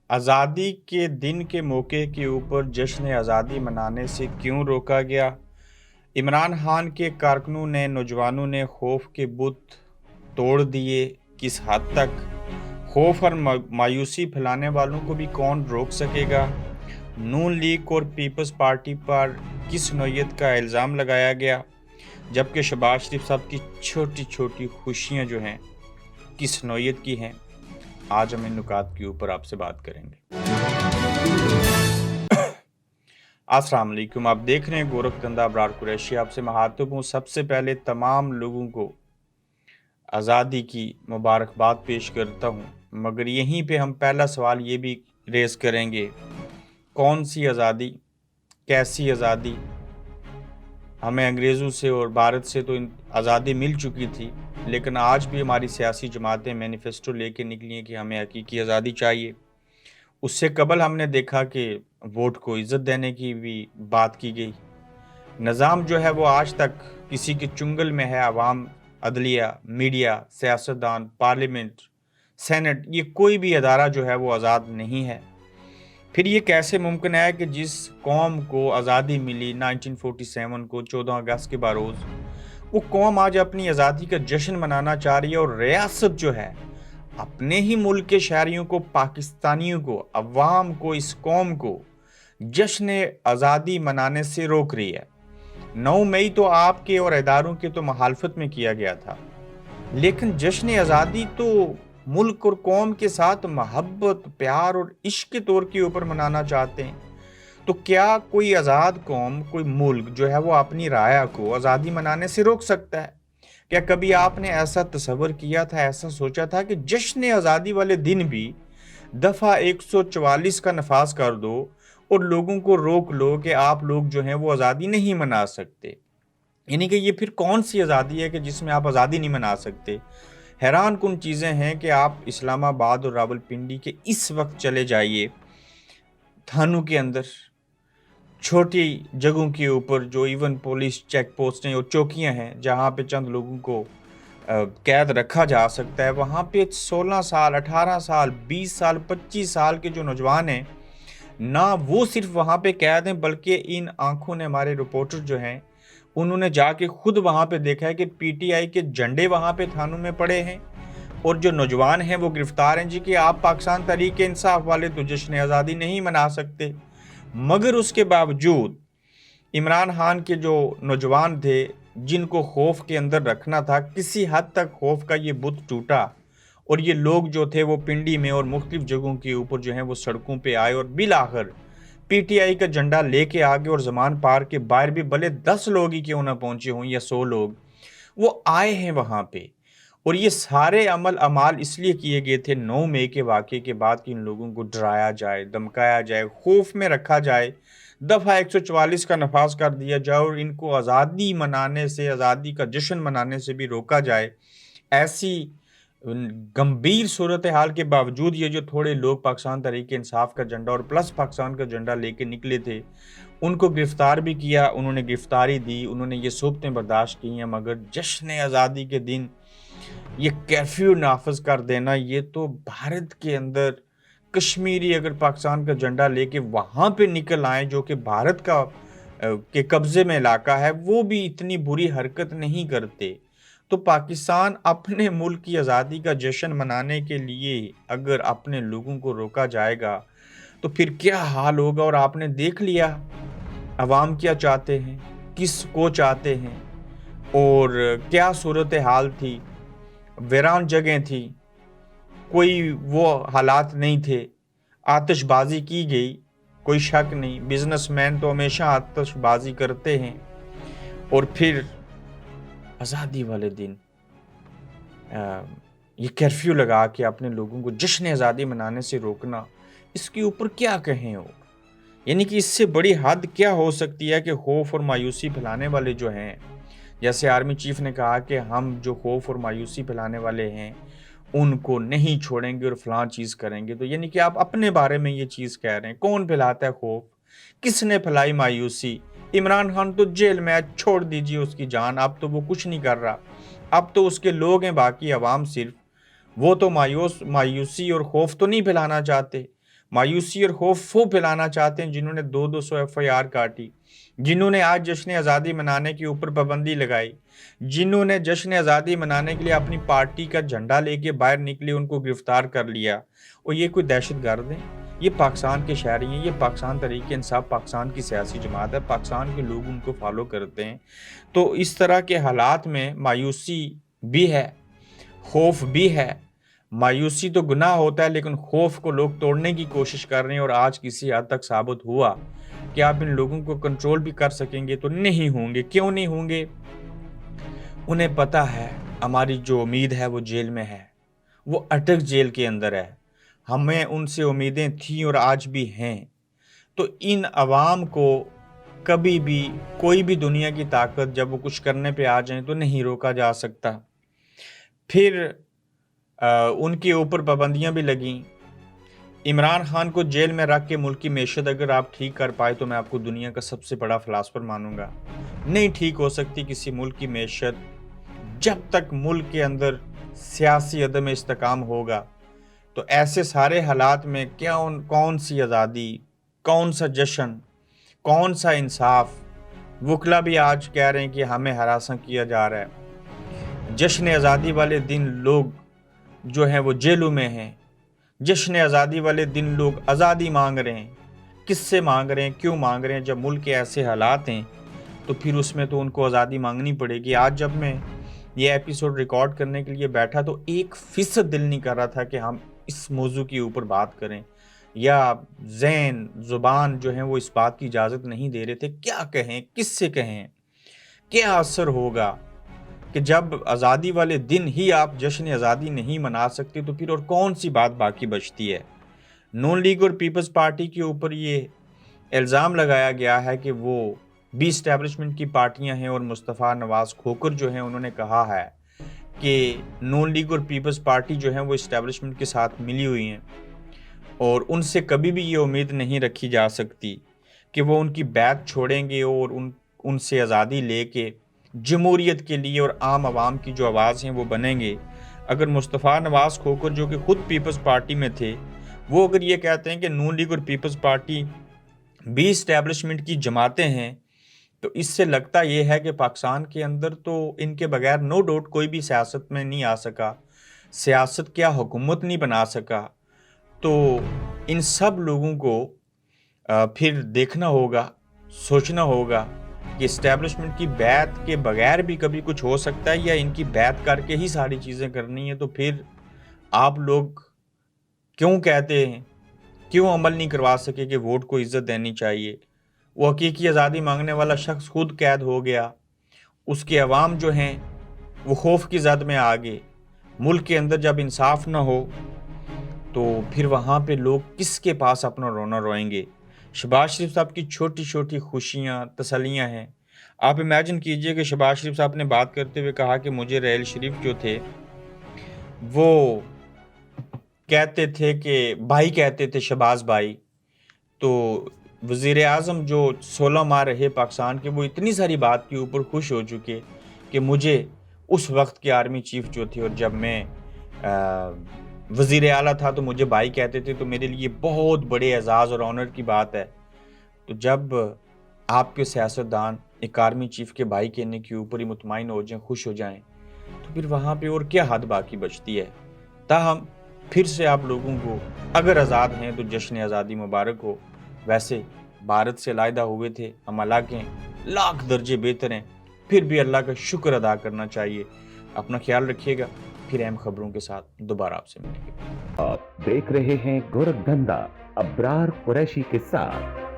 آزادی کے دن کے موقع کے اوپر جشن آزادی منانے سے کیوں روکا گیا؟ عمران خان کے کارکنوں نے نوجوانوں نے خوف کے بت توڑ دیے، کس حد تک؟ خوف اور مایوسی پھیلانے والوں کو بھی کون روک سکے گا؟ نون لیگ اور پیپلز پارٹی پر کس نوعیت کا الزام لگایا گیا، جبکہ شہباز شریف صاحب کی چھوٹی چھوٹی خوشیاں جو ہیں کس نوعیت کی ہیں؟ آج ہم ان نکات کے اوپر آپ سے بات کریں گے۔ السلام علیکم، آپ دیکھ رہے ہیں گورکھ دندہ ابرار قریشی۔ آپ سے مخاطب ہوں۔ سب سے پہلے تمام لوگوں کو آزادی کی مبارکباد پیش کرتا ہوں، مگر یہیں پہ ہم پہلا سوال یہ بھی ریز کریں گے، کون سی آزادی، کیسی آزادی؟ ہمیں انگریزوں سے اور بھارت سے تو آزادی مل چکی تھی، لیکن آج بھی ہماری سیاسی جماعتیں مینیفیسٹو لے کے نکلی ہیں کہ ہمیں حقیقی آزادی چاہیے۔ اس سے قبل ہم نے دیکھا کہ ووٹ کو عزت دینے کی بھی بات کی گئی۔ نظام جو ہے وہ آج تک کسی کے چنگل میں ہے۔ عوام، عدلیہ، میڈیا، سیاستدان، پارلیمنٹ، سینٹ، یہ کوئی بھی ادارہ جو ہے وہ آزاد نہیں ہے۔ پھر یہ کیسے ممکن ہے کہ جس قوم کو آزادی ملی 1947 کو 14 اگست کے بروز، وہ قوم آج اپنی آزادی کا جشن منانا چاہ رہی ہے، اور ریاست جو ہے اپنے ہی ملک کے شہریوں کو، پاکستانیوں کو، عوام کو، اس قوم کو جشن آزادی منانے سے روک رہی ہے۔ 9 مئی تو آپ کے اور اداروں کے تو مخالفت میں کیا گیا تھا، لیکن جشن آزادی تو ملک اور قوم کے ساتھ محبت، پیار اور عشق کے طور کے اوپر منانا چاہتے ہیں۔ تو کیا کوئی آزاد قوم، کوئی ملک جو ہے وہ اپنی رعایا کو آزادی منانے سے روک سکتا ہے؟ کیا کبھی آپ نے ایسا تصور کیا تھا، ایسا سوچا تھا کہ جشن آزادی والے دن بھی دفعہ 144 کا نفاذ کر دو اور لوگوں کو روک لو کہ آپ لوگ جو ہیں وہ آزادی نہیں منا سکتے؟ یعنی کہ یہ پھر کون سی آزادی ہے کہ جس میں آپ آزادی نہیں منا سکتے؟ حیران کن چیزیں ہیں کہ آپ اسلام آباد اور راولپنڈی کے اس وقت چلے جائیے، تھانوں کے اندر، چھوٹی جگہوں کے اوپر جو ایون پولیس چیک پوسٹیں اور چوکیاں ہیں جہاں پہ چند لوگوں کو قید رکھا جا سکتا ہے، وہاں پہ 16 سال، 18 سال، 20 سال، 25 سال کے جو نوجوان ہیں، نہ وہ صرف وہاں پہ قید ہیں، بلکہ ان آنکھوں نے، ہمارے رپورٹر جو ہیں انہوں نے جا کے خود وہاں پہ دیکھا ہے کہ پی ٹی آئی کے جھنڈے وہاں پہ تھانوں میں پڑے ہیں، اور جو نوجوان ہیں وہ گرفتار ہیں جی کہ آپ پاکستان تحریک انصاف والے تو جشن آزادی نہیں منا سکتے۔ مگر اس کے باوجود عمران خان کے جو نوجوان تھے جن کو خوف کے اندر رکھنا تھا، کسی حد تک خوف کا یہ بت ٹوٹا، اور یہ لوگ جو تھے وہ پنڈی میں اور مختلف جگہوں کے اوپر جو ہیں وہ سڑکوں پہ آئے، اور بالآخر پی ٹی آئی کا جھنڈا لے کے آگے، اور زمان پارک کے باہر بھی بھلے 10 لوگ ہی کیوں نہ پہنچے ہوں یا 100 لوگ، وہ آئے ہیں وہاں پہ۔ اور یہ سارے اعمال اس لیے کیے گئے تھے 9 مئی کے واقعے کے بعد کہ ان لوگوں کو ڈرایا جائے، دھمکایا جائے، خوف میں رکھا جائے، دفعہ 144 کا نفاذ کر دیا جائے، اور ان کو آزادی منانے سے، آزادی کا جشن منانے سے بھی روکا جائے۔ ایسی گمبھیر صورتحال کے باوجود یہ جو تھوڑے لوگ پاکستان تحریک انصاف کا جھنڈا اور پلس پاکستان کا جھنڈا لے کے نکلے تھے، ان کو گرفتار بھی کیا، انہوں نے گرفتاری دی، انہوں نے یہ صحبتیں برداشت کی ہیں، مگر جشن آزادی کے دن یہ کرفیو نافذ کر دینا، یہ تو بھارت کے اندر کشمیری اگر پاکستان کا جھنڈا لے کے وہاں پہ نکل آئیں جو کہ بھارت کا کے قبضے میں علاقہ ہے، وہ بھی اتنی بری حرکت نہیں کرتے۔ تو پاکستان اپنے ملک کی آزادی کا جشن منانے کے لیے اگر اپنے لوگوں کو روکا جائے گا تو پھر کیا حال ہوگا؟ اور آپ نے دیکھ لیا عوام کیا چاہتے ہیں، کس کو چاہتے ہیں، اور کیا صورتحال تھی، ویران جگہیں تھی، کوئی وہ حالات نہیں تھے، آتش بازی کی گئی، کوئی شک نہیں، بزنس مین تو ہمیشہ آتش بازی کرتے ہیں، اور پھر آزادی والے دن یہ کرفیو لگا کے اپنے لوگوں کو جشن آزادی منانے سے روکنا، اس کے اوپر کیا کہیں ہو؟ یعنی کہ اس سے بڑی حد کیا ہو سکتی ہے کہ خوف اور مایوسی پھیلانے والے جو ہیں، جیسے آرمی چیف نے کہا کہ ہم جو خوف اور مایوسی پھیلانے والے ہیں ان کو نہیں چھوڑیں گے اور فلاں چیز کریں گے، تو یعنی کہ آپ اپنے بارے میں یہ چیز کہہ رہے ہیں۔ کون پھیلاتا ہے خوف؟ کس نے پھیلائی مایوسی؟ عمران خان تو جیل میں، چھوڑ دیجیے اس کی جان، اب تو وہ کچھ نہیں کر رہا، اب تو اس کے لوگ ہیں، باقی عوام صرف وہ تو مایوسی اور خوف تو نہیں پھیلانا چاہتے، مایوسی اور خوف وہ پھیلانا چاہتے ہیں جنہوں نے 200 FIR کاٹی، جنہوں نے آج جشن آزادی منانے کے اوپر پابندی لگائی، جنہوں نے جشن آزادی منانے کے لیے اپنی پارٹی کا جھنڈا لے کے باہر نکلے ان کو گرفتار کر لیا، اور یہ کوئی دہشت گرد ہیں؟ یہ پاکستان کے شہری ہیں، یہ پاکستان تحریک انصاف پاکستان کی سیاسی جماعت ہے، پاکستان کے لوگ ان کو فالو کرتے ہیں۔ تو اس طرح کے حالات میں مایوسی بھی ہے، خوف بھی ہے۔ مایوسی تو گناہ ہوتا ہے، لیکن خوف کو لوگ توڑنے کی کوشش کر رہے ہیں، اور آج کسی حد تک ثابت ہوا کہ آپ ان لوگوں کو کنٹرول بھی کر سکیں گے تو نہیں ہوں گے۔ کیوں نہیں ہوں گے؟ انہیں پتا ہے ہماری جو امید ہے وہ جیل میں ہے، وہ اٹک جیل کے اندر ہے۔ ہمیں ان سے امیدیں تھیں اور آج بھی ہیں۔ تو ان عوام کو کبھی بھی کوئی بھی دنیا کی طاقت جب وہ کچھ کرنے پہ آ جائیں تو نہیں روکا جا سکتا۔ پھر ان کے اوپر پابندیاں بھی لگیں۔ عمران خان کو جیل میں رکھ کے ملک کی معیشت اگر آپ ٹھیک کر پائے تو میں آپ کو دنیا کا سب سے بڑا فلاسفر مانوں گا۔ نہیں ٹھیک ہو سکتی کسی ملک کی معیشت جب تک ملک کے اندر سیاسی عدم استحکام ہوگا۔ تو ایسے سارے حالات میں کون سی آزادی، کون سا جشن، کون سا انصاف؟ وکلا بھی آج کہہ رہے ہیں کہ ہمیں ہراساں کیا جا رہا ہے۔ جشن آزادی والے دن لوگ جو ہیں وہ جیلوں میں ہیں۔ جشن آزادی والے دن لوگ آزادی مانگ رہے ہیں۔ کس سے مانگ رہے ہیں؟ کیوں مانگ رہے ہیں؟ جب ملک کے ایسے حالات ہیں تو پھر اس میں تو ان کو آزادی مانگنی پڑے گی۔ آج جب میں یہ ایپیسوڈ ریکارڈ کرنے کے لیے بیٹھا تو 1% دل نہیں کر رہا تھا کہ ہم اس موضوع کے اوپر بات کریں، یا ذہن زبان جو ہیں وہ اس بات کی اجازت نہیں دے رہے تھے کیا کہیں، کس سے کہیں، کیا اثر ہوگا کہ جب آزادی والے دن ہی آپ جشن آزادی نہیں منا سکتے تو پھر اور کون سی بات باقی بچتی ہے؟ نون لیگ اور پیپلز پارٹی کے اوپر یہ الزام لگایا گیا ہے کہ وہ بھی اسٹیبلشمنٹ کی پارٹیاں ہیں، اور مصطفیٰ نواز کھوکھر جو ہیں انہوں نے کہا ہے کہ نون لیگ اور پیپلز پارٹی جو ہیں وہ اسٹیبلشمنٹ کے ساتھ ملی ہوئی ہیں، اور ان سے کبھی بھی یہ امید نہیں رکھی جا سکتی کہ وہ ان کی بیعت چھوڑیں گے اور ان سے آزادی لے کے جمہوریت کے لیے اور عام عوام کی جو آواز ہیں وہ بنیں گے۔ اگر مصطفیٰ نواز کھوکھر جو کہ خود پیپلز پارٹی میں تھے، وہ اگر یہ کہتے ہیں کہ نون لیگ اور پیپلز پارٹی بھی اسٹیبلشمنٹ کی جماعتیں ہیں، تو اس سے لگتا یہ ہے کہ پاکستان کے اندر تو ان کے بغیر نو ڈاؤٹ کوئی بھی سیاست میں نہیں آ سکا، سیاست کیا حکومت نہیں بنا سکا۔ تو ان سب لوگوں کو پھر دیکھنا ہوگا، سوچنا ہوگا کہ اسٹیبلشمنٹ کی بیعت کے بغیر بھی کبھی کچھ ہو سکتا ہے، یا ان کی بیعت کر کے ہی ساری چیزیں کرنی ہیں۔ تو پھر آپ لوگ کیوں کہتے ہیں، کیوں عمل نہیں کروا سکے کہ ووٹ کو عزت دینی چاہیے؟ وہ حقیقی آزادی مانگنے والا شخص خود قید ہو گیا، اس کے عوام جو ہیں وہ خوف کی زد میں آ گئے۔ ملک کے اندر جب انصاف نہ ہو تو پھر وہاں پہ لوگ کس کے پاس اپنا رونا روئیں گے؟ شہباز شریف صاحب کی چھوٹی چھوٹی خوشیاں، تسلیاں ہیں۔ آپ امیجن کیجئے کہ شہباز شریف صاحب نے بات کرتے ہوئے کہا کہ مجھے ریل شریف جو تھے وہ کہتے تھے کہ بھائی کہتے تھے، شہباز بھائی۔ تو وزیر اعظم جو 16 ماہ رہے پاکستان کے، وہ اتنی ساری بات کے اوپر خوش ہو چکے کہ مجھے اس وقت کے آرمی چیف جو تھے، اور جب میں وزیر اعلیٰ تھا تو مجھے بھائی کہتے تھے، تو میرے لیے بہت بڑے اعزاز اور آنر کی بات ہے۔ تو جب آپ کے سیاستدان ایک آرمی چیف کے بھائی کہنے کے اوپر ہی مطمئن ہو جائیں، خوش ہو جائیں، تو پھر وہاں پہ اور کیا حد باقی بچتی ہے؟ تاہم پھر سے آپ لوگوں کو اگر آزاد ہیں تو جشن آزادی مبارک ہو۔ ویسے بھارت سے علیحدہ ہوئے تھے، ہم الگ ہیں، لاکھ درجے بہتر ہیں، پھر بھی اللہ کا شکر ادا کرنا چاہیے۔ اپنا خیال رکھیے گا، پھر اہم خبروں کے ساتھ دوبارہ آپ سے ملیں گے۔ آپ دیکھ رہے ہیں گورکھ دھندا ابرار قریشی کے ساتھ۔